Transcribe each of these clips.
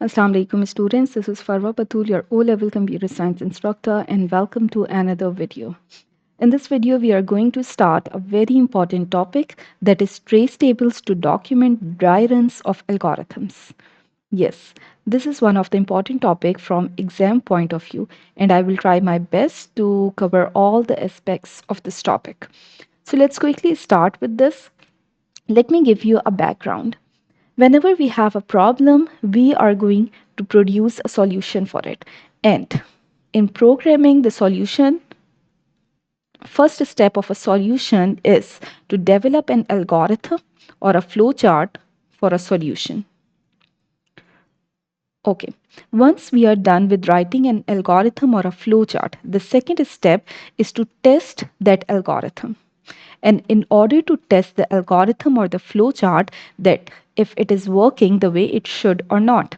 Assalamu alaikum students, this is Farwa Batool, your O-level computer science instructor, and welcome to another video. In this video, we are going to start a very important topic, that is trace tables to document dry runs of algorithms. Yes, this is one of the important topic from exam point of view, and I will try my best to cover all the aspects of this topic. So let's quickly start with this. Let me give you a background. Whenever we have a problem, we are going to produce a solution for it. And in programming the solution, first step of a solution is to develop an algorithm or a flowchart for a solution. Okay, once we are done with writing an algorithm or a flowchart, the second step is to test that algorithm. And in order to test the algorithm or the flowchart, that if it is working the way it should or not,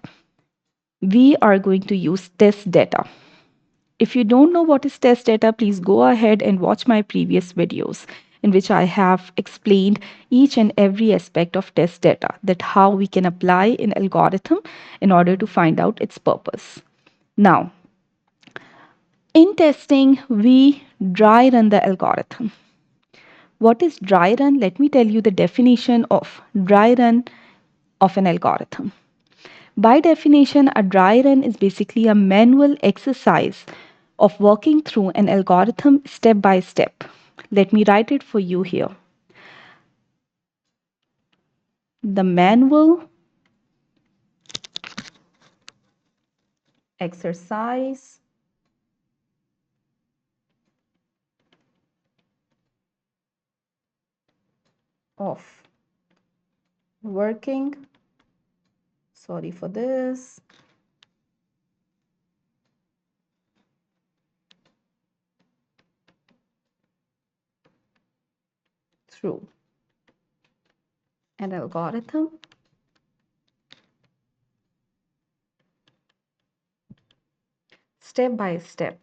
we are going to use test data. If you don't know what is test data, please go ahead and watch my previous videos in which I have explained each and every aspect of test data, that how we can apply an algorithm in order to find out its purpose. Now, in testing, we dry run the algorithm. What is dry run? Let me tell you the definition of dry run of an algorithm. By definition, a dry run is basically a manual exercise of working through an algorithm step by step. Let me write it for you here. The manual exercise of working, sorry for this, through an algorithm step by step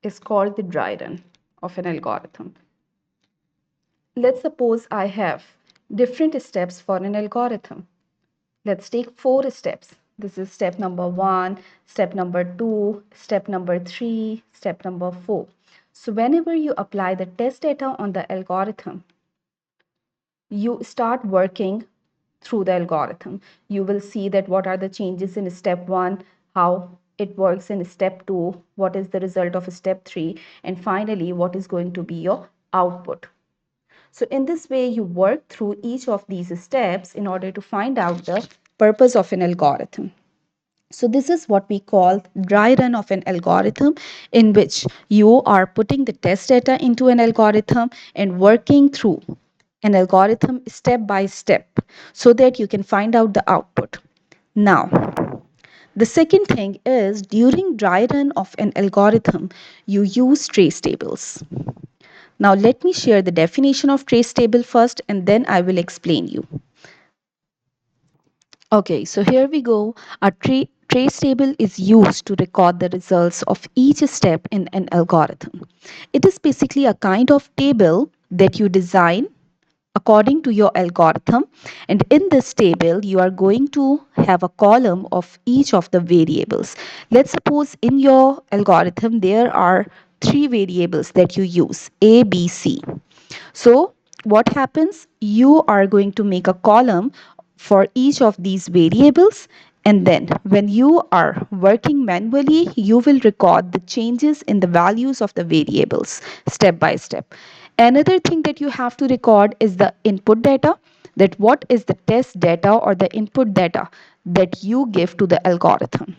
is called the dry run of an algorithm. Let's suppose I have different steps for an algorithm. Let's take 4 steps. This is step number 1, step number 2, step number 3, step number 4. So whenever you apply the test data on the algorithm, you start working through the algorithm. You will see that what are the changes in step 1, how it works in step 2, what is the result of step 3, and finally what is going to be your output. So in this way, you work through each of these steps in order to find out the purpose of an algorithm. So this is what we call dry run of an algorithm, in which you are putting the test data into an algorithm and working through an algorithm step by step so that you can find out the output. Now, the second thing is, during dry run of an algorithm, you use trace tables. Now let me share the definition of trace table first, and then I will explain you. Okay, so here we go. A trace table is used to record the results of each step in an algorithm. It is basically a kind of table that you design according to your algorithm, and in this table you are going to have a column of each of the variables. Let's suppose in your algorithm there are 3 variables that you use, A, B, C. So what happens? You are going to make a column for each of these variables, and then when you are working manually, you will record the changes in the values of the variables step by step. Another thing that you have to record is the input data, that what is the test data or the input data that you give to the algorithm.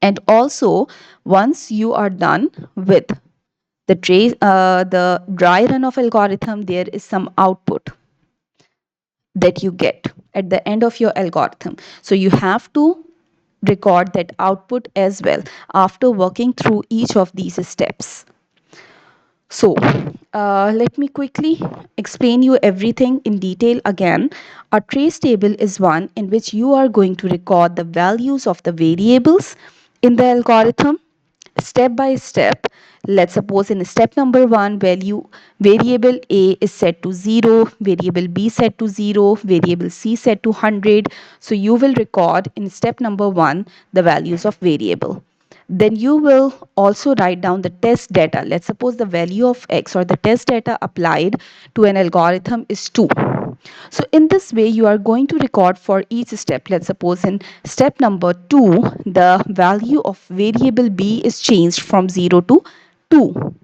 And also, once you are done with the dry run of algorithm, there is some output that you get at the end of your algorithm. So you have to record that output as well after working through each of these steps. So let me quickly explain you everything in detail again. A trace table is one in which you are going to record the values of the variables in the algorithm step by step. Let's suppose in step number 1, variable A is set to 0, variable B set to 0, variable C set to 100. So you will record in step number 1 the values of variable. Then you will also write down the test data. Let's suppose the value of X or the test data applied to an algorithm is 2. So in this way, you are going to record for each step. Let's suppose in step number 2, the value of variable B is changed from 0 to 2.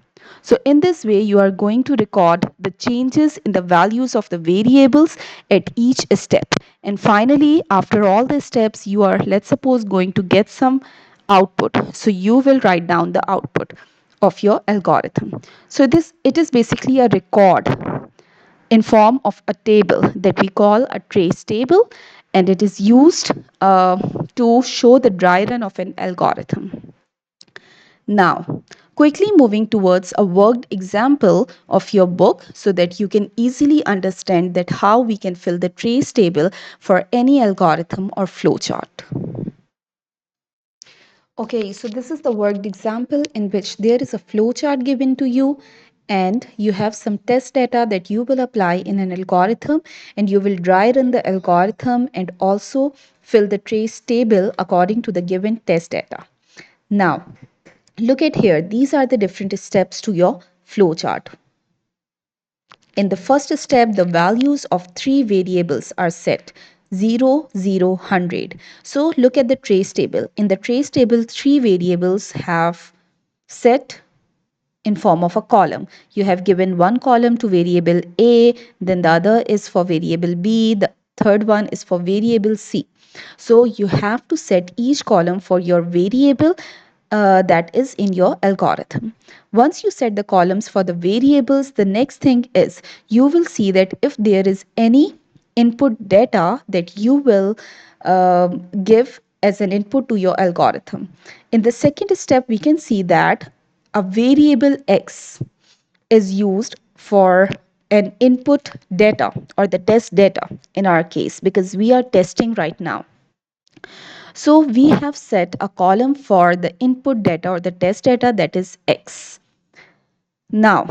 So in this way, you are going to record the changes in the values of the variables at each step. And finally, after all the steps, you are, let's suppose, going to get some output. So you will write down the output of your algorithm. So it is basically a record in form of a table that we call a trace table, and it is used to show the dry run of an algorithm. Now, quickly moving towards a worked example of your book so that you can easily understand that how we can fill the trace table for any algorithm or flowchart. Okay, so this is the worked example in which there is a flowchart given to you and you have some test data that you will apply in an algorithm, and you will dry run the algorithm and also fill the trace table according to the given test data. Now, look at here. These are the different steps to your flowchart. In the first step, the values of three variables are set: 0, 0, 100. So look at the trace table. In the trace table, three variables have set in form of a column. You have given one column to variable A, then the other is for variable B, the third one is for variable C. So you have to set each column for your variable that is in your algorithm. Once you set the columns for the variables, the next thing is you will see that if there is any input data that you will give as an input to your algorithm. In the second step, we can see that a variable X is used for an input data or the test data in our case, because we are testing right now. So we have set a column for the input data or the test data, that is X. Now,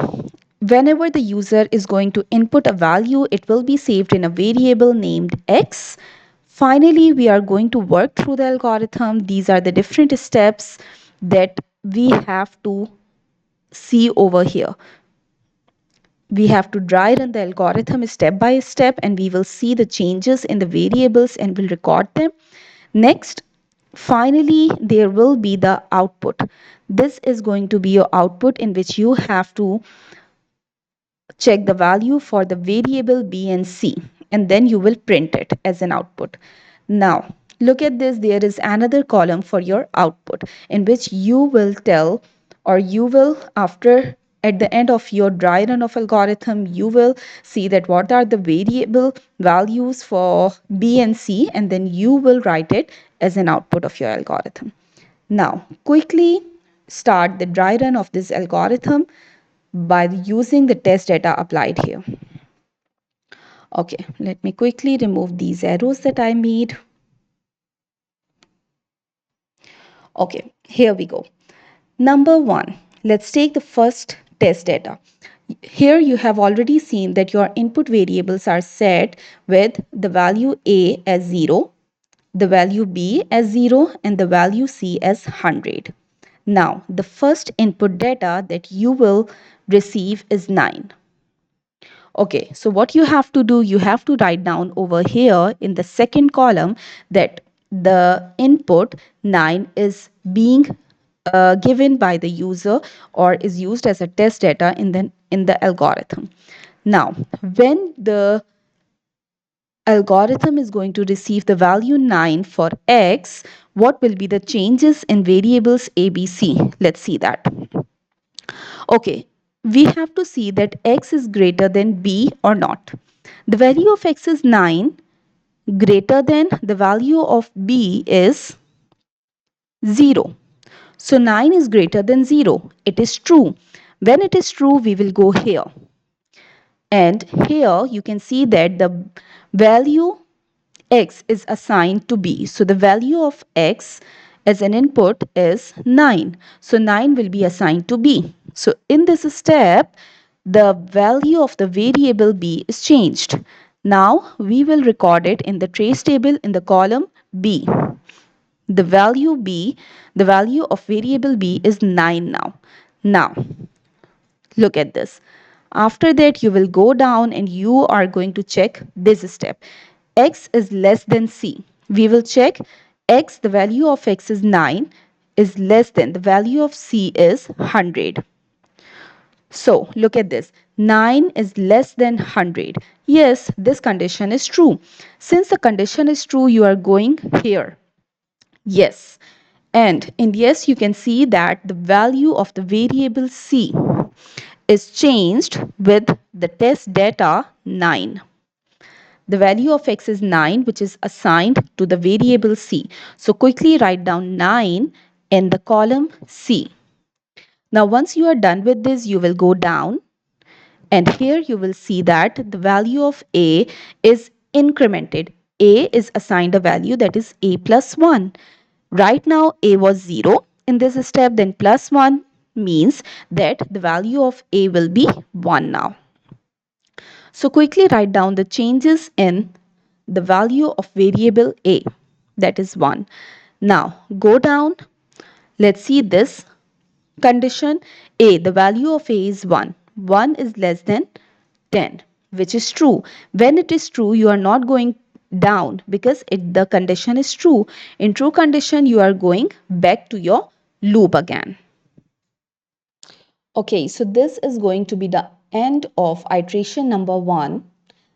whenever the user is going to input a value, it will be saved in a variable named X. Finally, we are going to work through the algorithm. These are the different steps that we have to see over here. We have to dry run the algorithm step by step, and we will see the changes in the variables and will record them. Next, finally, there will be the output. This is going to be your output in which you have to check the value for the variable B and C, and then you will print it as an output. Now, look at this. There is another column for your output in which you will tell, or you will, after at the end of your dry run of algorithm, you will see that what are the variable values for B and C, and then you will write it as an output of your algorithm. Now, quickly start the dry run of this algorithm by using the test data applied here. Okay, let me quickly remove these arrows that I made. Okay, here we go. Number one, let's take the first test data. Here you have already seen that your input variables are set with the value A as 0, the value B as 0, and the value C as 100. Now, the first input data that you will receive is 9. Okay, so what you have to do, you have to write down over here in the second column that the input 9 is being given by the user or is used as a test data in the algorithm. Now, when the algorithm is going to receive the value 9 for X, what will be the changes in variables A, B, C? Let's see that. Okay, we have to see that X is greater than B or not. The value of X is 9, greater than the value of B is 0. So 9 is greater than 0. It is true. When it is true, we will go here. And here you can see that the value X is assigned to B. So the value of X as an input is 9. So 9 will be assigned to B. So in this step, the value of the variable B is changed. Now we will record it in the trace table in the column B. The value B, the value of variable B is 9 now. Now, look at this. After that, you will go down and you are going to check this step. X is less than C. We will check X, the value of X is 9, is less than, the value of C is 100. So look at this. 9 is less than 100. Yes, this condition is true. Since the condition is true, you are going here. Yes. And in yes, you can see that the value of the variable C is changed with the test data 9. The value of x is 9, which is assigned to the variable C. So quickly write down 9 in the column C. Now once you are done with this, you will go down and here you will see that the value of A is incremented. A is assigned a value that is A plus 1. Right now A was 0 in this step, then plus 1 means that the value of A will be 1 now. So quickly write down the changes in the value of variable A, that is 1. Now go down, let's see this condition. A, the value of A is 1. 1 is less than 10, which is true. When it is true, you are not going down because the condition is true. In true condition, you are going back to your loop again. Okay, so this is going to be the end of iteration number 1.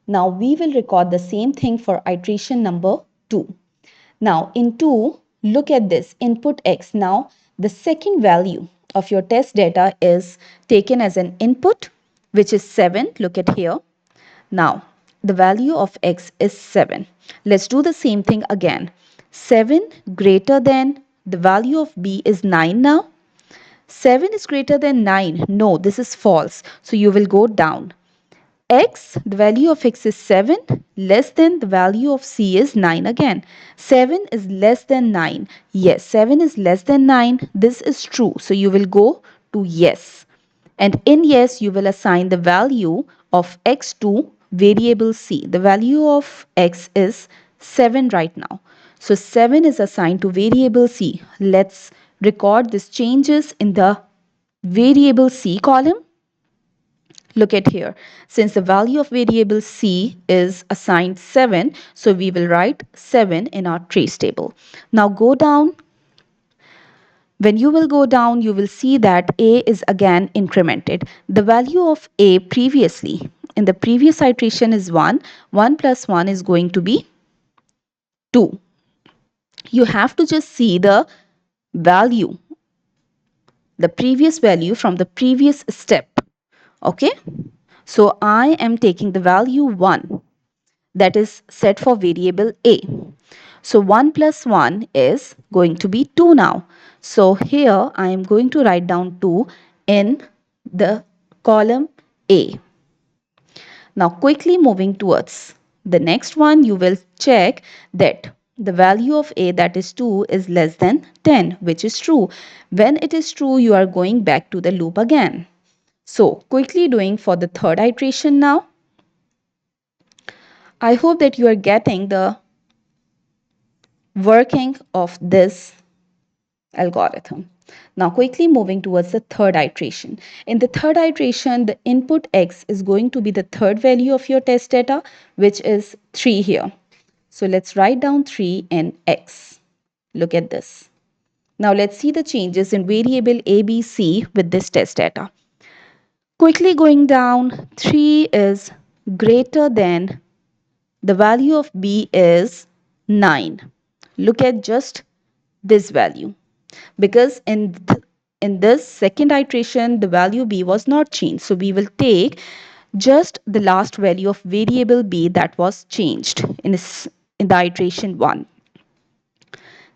Now we will record the same thing for iteration number 2. Now in 2, look at this input x. Now the second value of your test data is taken as an input, which is 7. Look at here. Now the value of x is 7. Let's do the same thing again. 7 greater than the value of b is 9 now. 7 is greater than 9. No, this is false. So you will go down. X, the value of x is 7, less than the value of c is 9 again. 7 is less than 9. Yes, 7 is less than 9. This is true. So you will go to yes. And in yes, you will assign the value of x to variable c. The value of x is 7 right now. So 7 is assigned to variable c. Let's record these changes in the variable c column. Look at here. Since the value of variable c is assigned 7, so we will write 7 in our trace table. Now go down. When you will go down, you will see that a is again incremented. The value of a previously, in the previous iteration is 1. 1 plus 1 is going to be 2. You have to just see the value, the previous value from the previous step. Okay? So I am taking the value 1 that is set for variable a. So 1 plus 1 is going to be 2 now. So here I am going to write down 2 in the column A. Now quickly moving towards the next one, you will check that the value of A, that is 2, is less than 10, which is true. When it is true, you are going back to the loop again. So quickly doing for the third iteration now. I hope that you are getting the working of this algorithm. Now quickly moving towards the third iteration. In the third iteration, the input x is going to be the third value of your test data, which is 3 here. So let's write down 3 in x. Look at this. Now let's see the changes in variable a, b, c with this test data. Quickly going down, 3 is greater than the value of b is 9. Look at just this value, because in this second iteration the value b was not changed, so we will take just the last value of variable b that was changed in the iteration 1.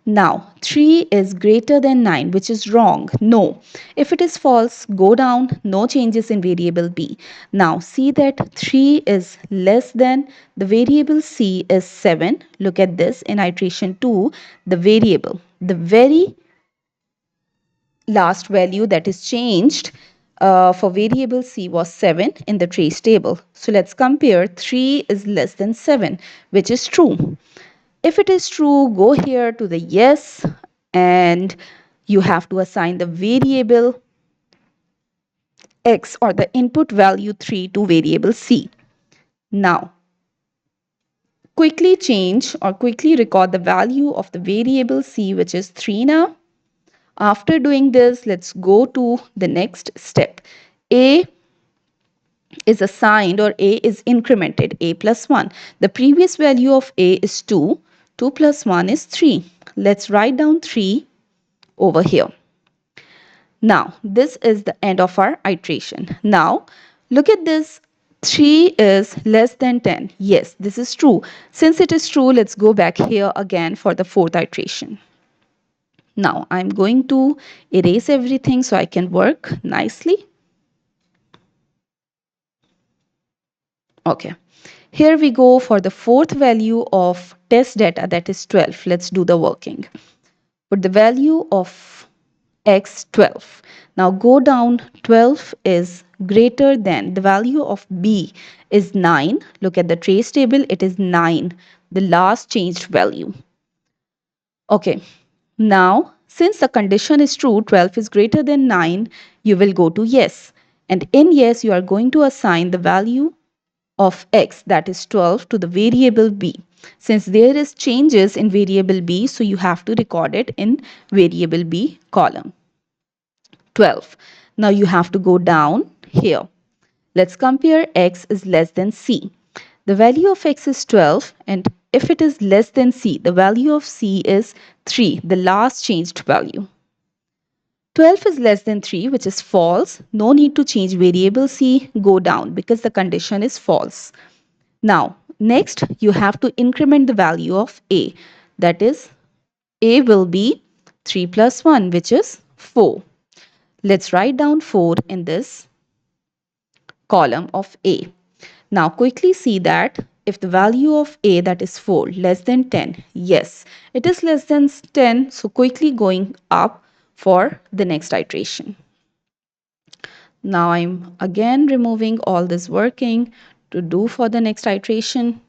Now, 3 is greater than 9, which is wrong. No. If it is false, go down, no changes in variable b. Now, see that 3 is less than the variable c is 7. Look at this in iteration 2, the variable, the very last value that is changed for variable c was 7 in the trace table. So let's compare 3 is less than 7, which is true. If it is true, go here to the yes, and you have to assign the variable x or the input value 3 to variable c. Now, quickly change or quickly record the value of the variable c, which is 3 now. After doing this, let's go to the next step. A is assigned or a is incremented, a plus 1. The previous value of a is 2. 2 plus 1 is 3. Let's write down 3 over here. Now, this is the end of our iteration. Now, look at this. 3 is less than 10. Yes, this is true. Since it is true, let's go back here again for the fourth iteration. Now, I'm going to erase everything so I can work nicely. Okay. Here we go for the fourth value of test data, that is 12. Let's do the working. Put the value of x 12. Now go down. 12 is greater than the value of b is 9. Look at the trace table, it is 9, the last changed value. Okay, now since the condition is true, 12 is greater than 9, you will go to yes, and in yes you are going to assign the value of x, that is 12, to the variable b. Since there is changes in variable b, so you have to record it in variable b column. 12. Now you have to go down here. Let's compare x is less than c. The value of x is 12, and if it is less than c, the value of c is 3, the last changed value. 12 is less than 3, which is false. No need to change variable c, go down because the condition is false. Now, next you have to increment the value of a. That is, a will be 3 plus 1, which is 4. Let's write down 4 in this column of a. Now quickly see that if the value of a, that is 4, less than 10, yes, it is less than 10, so quickly going up for the next iteration. Now I'm again removing all this working to do for the next iteration.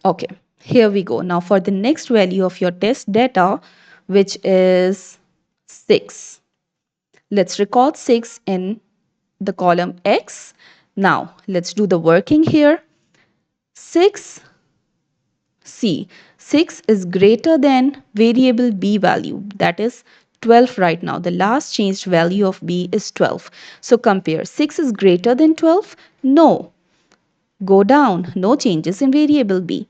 Okay, here we go. Now for the next value of your test data, which is 6. Let's record 6 in the column X. Now let's do the working here. 6 C. 6 is greater than variable b value, that is 12 right now. The last changed value of b is 12. So compare. 6 is greater than 12? No. Go down. No changes in variable b.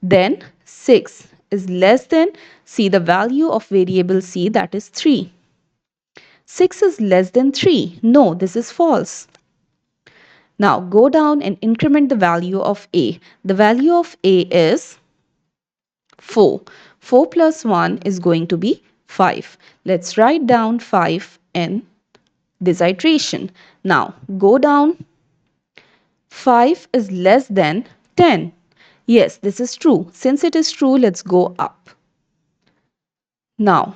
Then 6 is less than, see the value of variable c, that is 3. 6 is less than 3. No, this is false. Now go down and increment the value of a. The value of a is 4. 4 plus 1 is going to be 5. Let's write down 5 in this iteration. Now go down. 5 is less than 10. Yes, this is true. Since it is true, let's go up. Now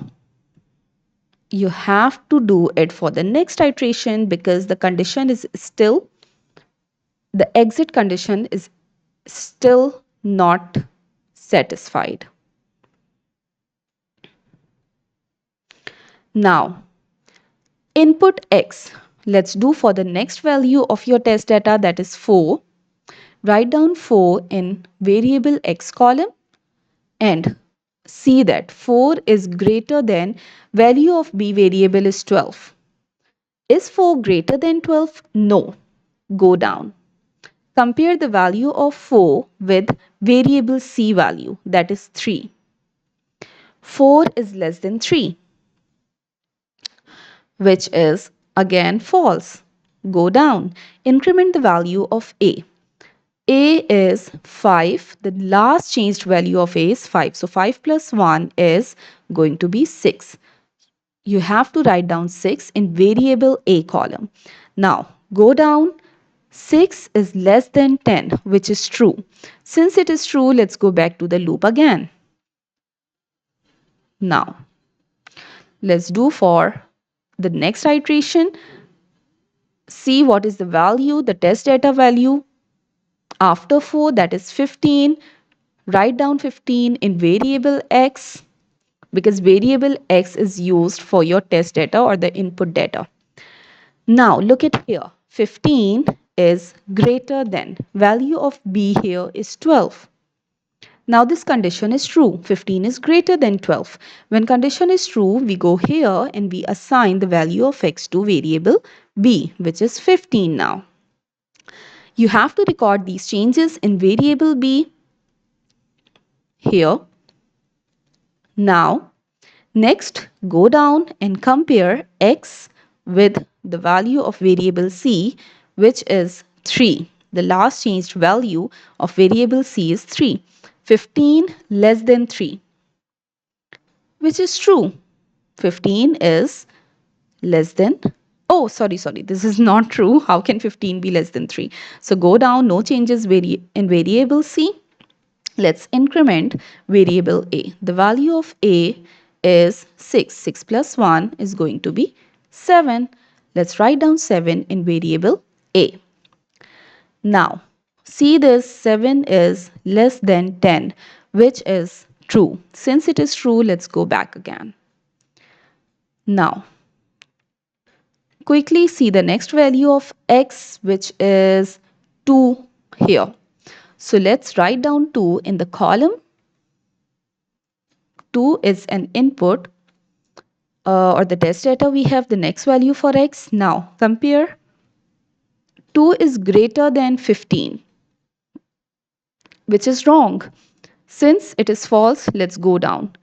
you have to do it for the next iteration because the condition is still, the exit condition is still not satisfied. Now, input x. Let's do for the next value of your test data, that is 4. Write down 4 in variable x column and see that 4 is greater than value of b variable is 12. Is 4 greater than 12? No. Go down. Compare the value of 4 with variable c value, that is 3. 4 is less than 3, which is again false. Go down. Increment the value of a. A is 5. The last changed value of A is 5. So 5 plus 1 is going to be 6. You have to write down 6 in variable A column. Now go down. 6 is less than 10, which is true. Since it is true, let's go back to the loop again. Now let's do for the next iteration. See what is the value, the test data value after 4, that is 15. Write down 15 in variable x, because variable x is used for your test data or the input data. Now look at here. 15 is greater than, value of b here is 12. Now this condition is true. 15 is greater than 12. When condition is true, we go here and we assign the value of x to variable b, which is 15 now. You have to record these changes in variable b here. Now, next go down and compare x with the value of variable c, which is 3. The last changed value of variable c is 3. 15 less than 3, which is true. 15 is less than, oh sorry, this is not true. How can 15 be less than 3? So go down, no changes in variable c. Let's increment variable a. The value of a is 6. 6 plus 1 is going to be 7. Let's write down 7 in variable a. Now, see this, 7 is less than 10, which is true. Since it is true, let's go back again. Now, quickly see the next value of x, which is 2 here. So let's write down 2 in the column. 2 is an input or the test data. We have the next value for x. Now compare. 2 is greater than 15, which is wrong. Since it is false, let's go down.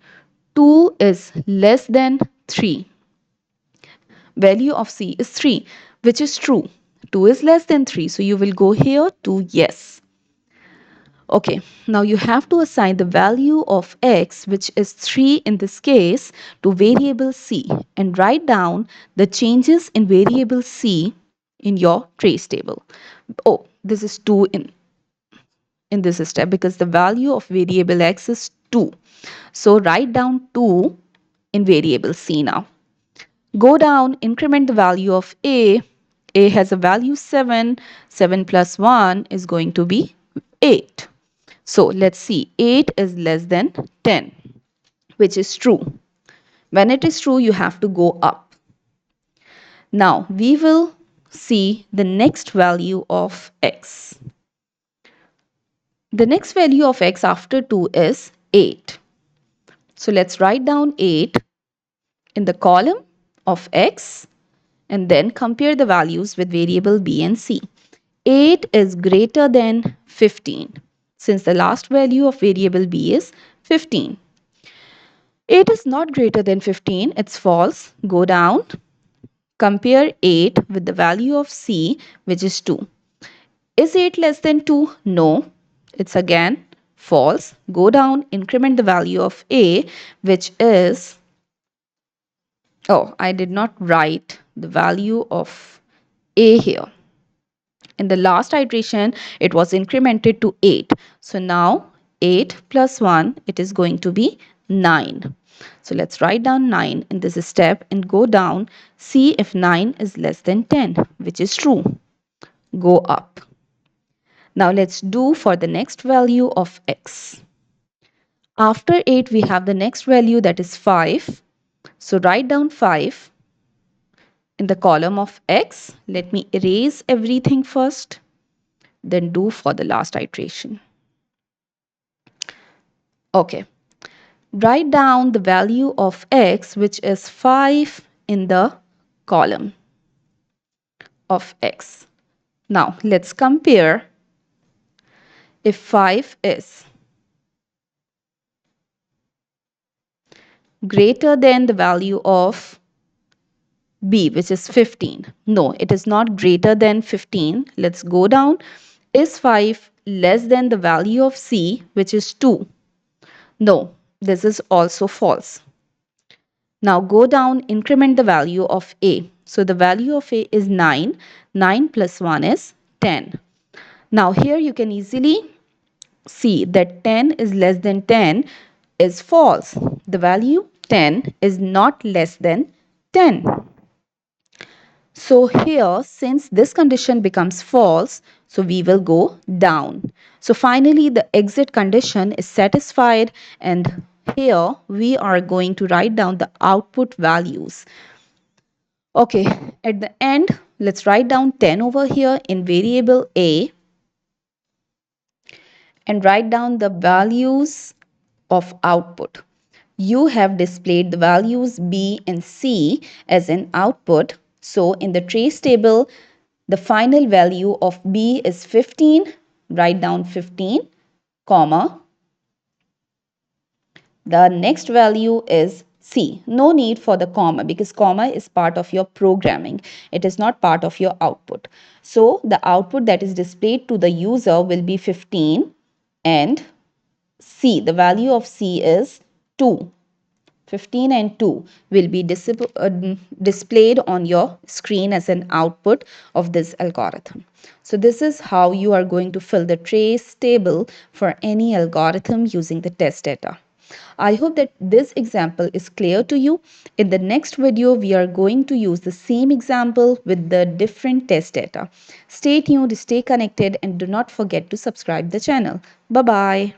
2 is less than 3. Value of c is 3, which is true. 2 is less than 3, so you will go here to yes. Okay, now you have to assign the value of x, which is 3 in this case, to variable c and write down the changes in variable c in your trace table. Oh, this is 2 in this step because the value of variable x is 2. So write down 2 in variable c now. Go down, increment the value of a. A has a value 7. 7 plus 1 is going to be 8. So let's see, 8 is less than 10, which is true. When it is true, you have to go up. Now we will see the next value of x. The next value of x after 2 is 8. So let's write down 8 in the column of x and then compare the values with variable b and c. 8 is greater than 15, since the last value of variable b is 15. 8 is not greater than 15, it's false. Go down, compare 8 with the value of c, which is 2. Is 8 less than 2? No, it's again false. Go down, increment the value of a, which is, oh, I did not write the value of a here. In the last iteration, it was incremented to 8. So now 8 plus 1, it is going to be 9. So let's write down 9 in this step and go down. See if 9 is less than 10, which is true. Go up. Now let's do for the next value of x. After 8, we have the next value, that is 5. So write down 5 in the column of x. Let me erase everything first, then do for the last iteration. Okay, write down the value of x, which is 5 in the column of x. Now let's compare. If 5 is greater than the value of b, which is 15. No, it is not greater than 15. Let's go down. Is 5 less than the value of C, which is 2? No, this is also false. Now go down, increment the value of A. So the value of A is 9. 9 plus 1 is 10. Now here you can easily see that 10 is less than 10 is false. The value 10 is not less than 10. So here, since this condition becomes false, so we will go down. So finally, the exit condition is satisfied, and here we are going to write down the output values. Okay, at the end, let's write down 10 over here in variable A and write down the values of output. You have displayed the values B and C as an output. So in the trace table, the final value of B is 15. Write down 15, comma. The next value is C. No need for the comma because comma is part of your programming. It is not part of your output. So the output that is displayed to the user will be 15 and C. The value of C is 2. 15 and 2 will be displayed on your screen as an output of this algorithm. So this is how you are going to fill the trace table for any algorithm using the test data. I hope that this example is clear to you. In the next video, we are going to use the same example with the different test data. Stay tuned, stay connected, and do not forget to subscribe the channel. Bye-bye.